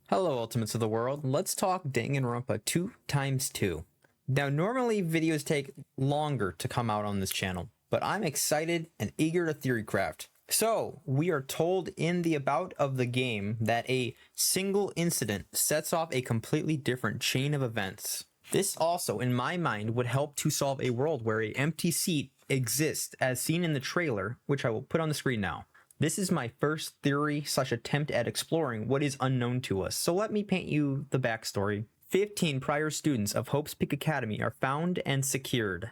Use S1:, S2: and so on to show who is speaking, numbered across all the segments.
S1: Hello, Ultimates of the World. Let's talk Danganronpa 2x2. Now, normally videos take longer to come out on this channel, but I'm excited and eager to theorycraft. So, we are told in the about of the game that a single incident sets off a completely different chain of events. This also, in my mind, would help to solve a world where an empty seat exists as seen in the trailer, which I will put on the screen now. This is my first theory/attempt at exploring what is unknown to us, so let me paint you the backstory. 15 prior students of Hope's Peak Academy are found and secured.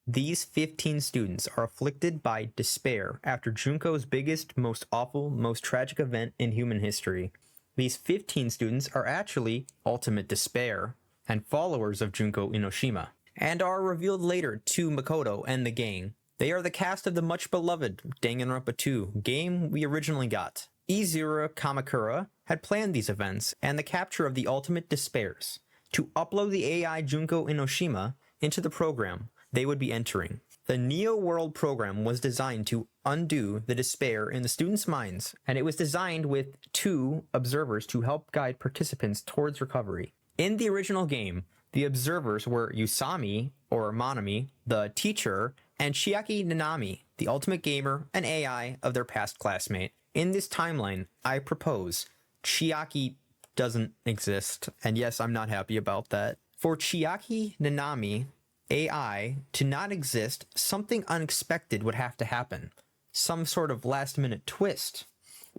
S1: These 15 students are afflicted by despair after Junko's biggest, most awful, most tragic event in human history. These 15 students are actually ultimate despair and followers of Junko Inoshima, and are revealed later to Makoto and the gang. They are the cast of the much-beloved Danganronpa 2 game we originally got. Izura Kamakura had planned these events and the capture of the ultimate despairs to upload the AI Junko Inoshima into the program they would be entering. The Neo World program was designed to undo the despair in the students' minds, and it was designed with 2 observers to help guide participants towards recovery. In the original game, the observers were Usami, or Manami, the teacher, and Chiaki Nanami, the ultimate gamer and AI of their past classmate. In this timeline, I propose Chiaki doesn't exist, and yes, I'm not happy about that. For Chiaki Nanami, AI, to not exist, something unexpected would have to happen. Some sort of last-minute twist.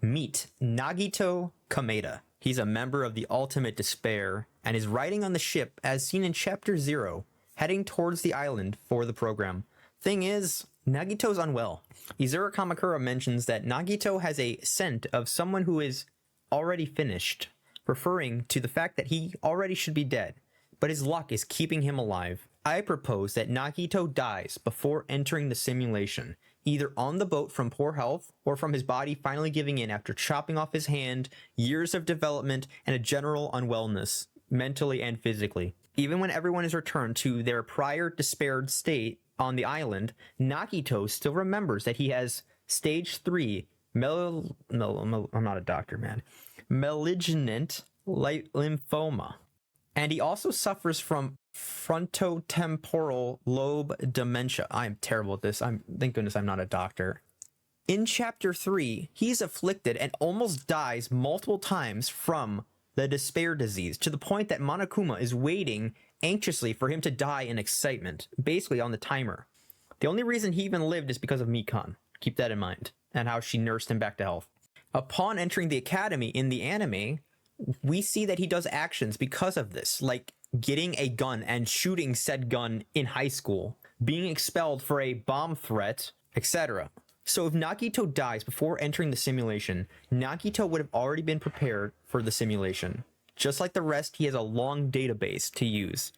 S1: Meet Nagito Kameda. He's a member of the Ultimate Despair, and is riding on the ship as seen in Chapter 0, heading towards the island for the program. Thing is, Nagito's unwell. Izura Kamakura mentions that Nagito has a scent of someone who is already finished, referring to the fact that he already should be dead, but his luck is keeping him alive. I propose that Nagito dies before entering the simulation, either on the boat from poor health, or from his body finally giving in after chopping off his hand, years of development, and a general unwellness, mentally and physically. Even when everyone is returned to their prior despaired state on the island, Nagito still remembers that he has stage 3 I'm not a doctor, man. Malignant lymphoma. And he also suffers from frontotemporal lobe dementia. I'm terrible at this. Thank goodness I'm not a doctor. In Chapter 3, he's afflicted and almost dies multiple times from the despair disease, to the point that Monokuma is waiting anxiously for him to die in excitement, basically on the timer. The only reason he even lived is because of Mikan. Keep that in mind, and how she nursed him back to health. Upon entering the academy in the anime, we see that he does actions because of this, like getting a gun and shooting said gun in high school, being expelled for a bomb threat, etc. So if Nagito dies before entering the simulation, Nagito would have already been prepared for the simulation. Just like the rest, he has a long database to use.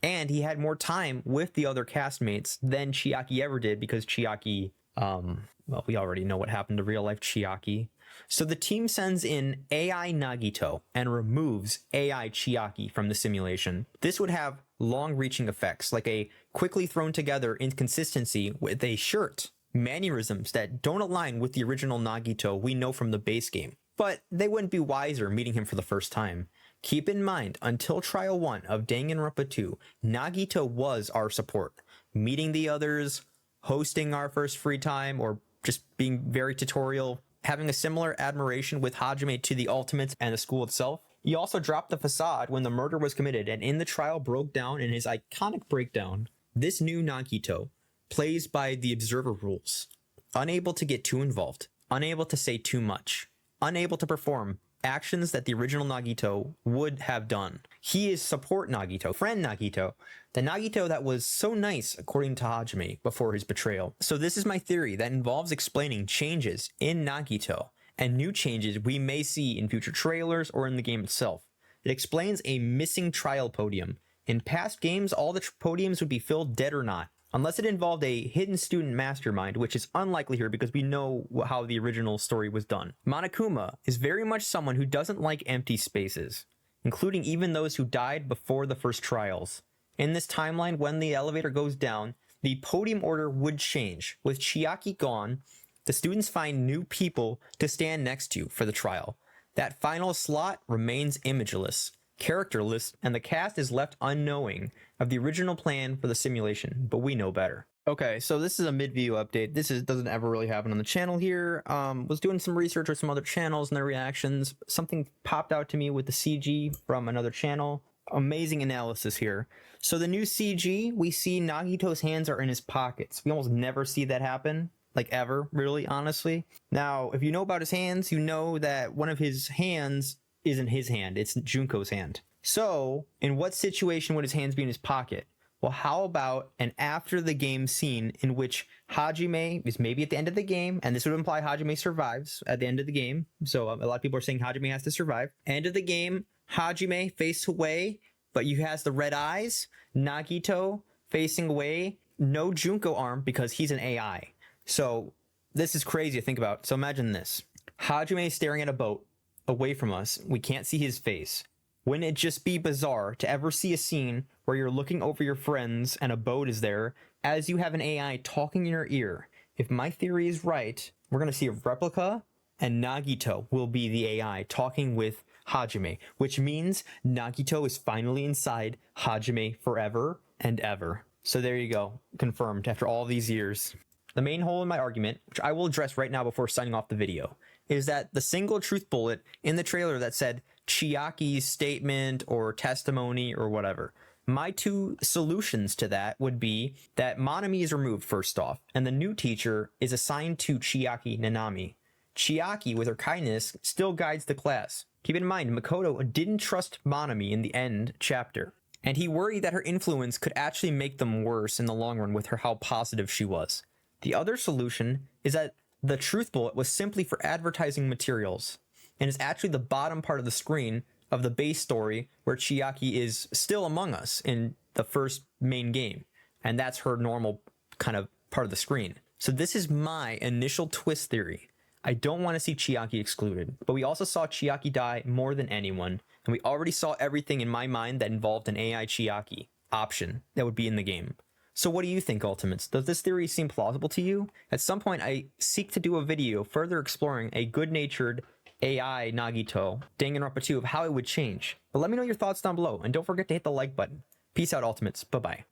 S1: And he had more time with the other castmates than Chiaki ever did, because Chiaki, well, we already know what happened to real life Chiaki. So the team sends in AI Nagito and removes AI Chiaki from the simulation. This would have long-reaching effects, like a quickly thrown together inconsistency with a shirt, mannerisms that don't align with the original Nagito we know from the base game. But they wouldn't be wiser meeting him for the first time. Keep in mind, until Trial 1 of Danganronpa 2, Nagito was our support, meeting the others, hosting our first free time, or just being very tutorial, having a similar admiration with Hajime to the Ultimates and the school itself. He also dropped the facade when the murder was committed, and in the trial broke down in his iconic breakdown. This new Nagito plays by the observer rules, unable to get too involved, unable to say too much, unable to perform actions that the original Nagito would have done. He is support Nagito, friend Nagito, the Nagito that was so nice according to Hajime before his betrayal. So this is my theory that involves explaining changes in Nagito and new changes we may see in future trailers or in the game itself. It explains a missing trial podium. In past games, all the podiums would be filled dead or not, unless it involved a hidden student mastermind, which is unlikely here because we know how the original story was done. Monokuma is very much someone who doesn't like empty spaces, including even those who died before the first trials. In this timeline, when the elevator goes down, the podium order would change. With Chiaki gone, the students find new people to stand next to for the trial. That final slot remains imageless, characterless, and the cast is left unknowing of the original plan for the simulation, but we know better. Okay, so this is a mid-view update. Doesn't ever really happen on the channel here. Was doing some research with some other channels and their reactions. Something popped out to me with the CG from another channel. Amazing analysis here. So the new CG, we see Nagito's hands are in his pockets. We almost never see that happen. Like ever, really, honestly. Now, if you know about his hands, you know that one of his hands isn't his hand, it's Junko's hand. So, in what situation would his hands be in his pocket? Well, how about an after the game scene in which Hajime is maybe at the end of the game, and this would imply Hajime survives at the end of the game. So a lot of people are saying Hajime has to survive. End of the game, Hajime face away, but he has the red eyes. Nagito facing away, no Junko arm because he's an AI. So this is crazy to think about. So imagine this. Hajime is staring at a boat away from us. We can't see his face. Wouldn't it just be bizarre to ever see a scene where you're looking over your friends and a boat is there as you have an AI talking in your ear? If my theory is right, we're going to see a replica and Nagito will be the AI talking with Hajime, which means Nagito is finally inside Hajime forever and ever. So there you go. Confirmed after all these years. The main hole in my argument, which I will address right now before signing off the video, is that the single truth bullet in the trailer that said Chiaki's statement or testimony or whatever. My two solutions to that would be that Monami is removed first off, and the new teacher is assigned to Chiaki Nanami. Chiaki, with her kindness, still guides the class. Keep in mind, Makoto didn't trust Monami in the end chapter, and he worried that her influence could actually make them worse in the long run with her how positive she was. The other solution is that the truth bullet was simply for advertising materials, and is actually the bottom part of the screen of the base story where Chiaki is still among us in the first main game, and that's her normal kind of part of the screen. So this is my initial twist theory. I don't want to see Chiaki excluded, but we also saw Chiaki die more than anyone, and we already saw everything in my mind that involved an AI Chiaki option that would be in the game. So what do you think, Ultimates? Does this theory seem plausible to you? At some point, I seek to do a video further exploring a good-natured AI Nagito, Danganronpa 2, of how it would change. But let me know your thoughts down below, and don't forget to hit the like button. Peace out, Ultimates. Bye-bye.